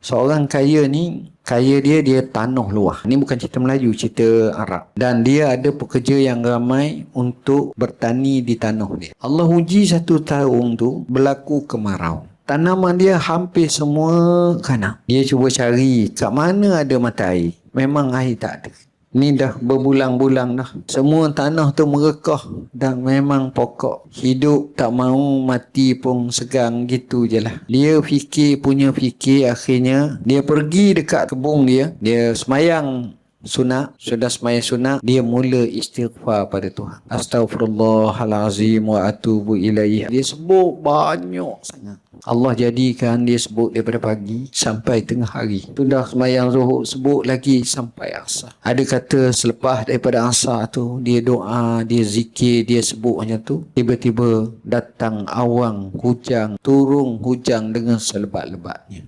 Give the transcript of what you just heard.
Seorang kaya ni, kaya dia tanah luah. Ini bukan cerita Melayu, cerita Arab. Dan dia ada pekerja yang ramai untuk bertani di tanah dia. Allah uji satu tahun tu berlaku kemarau. Tanaman dia hampir semua kena. Dia cuba cari kat mana ada mata air. Memang air tak ada. Ni dah berbulan-bulan dah. Semua tanah tu merekah. Dan memang pokok hidup tak mau mati pun segang gitu je lah. Dia punya fikir akhirnya dia pergi dekat kebun dia. Dia semayang sunat. Sudah semayang sunat, dia mula istighfar pada Tuhan. Astaghfirullahalazim wa atubu ilaih. Dia sebut banyak sangat. Allah jadikan dia sebut daripada pagi sampai tengah hari. Tu dah semayang zuhur, sebut lagi sampai asar. Ada kata selepas daripada asar tu, dia doa, dia zikir, dia sebut macam tu. Tiba-tiba datang awang hujan, turun hujan dengan selebat-lebatnya.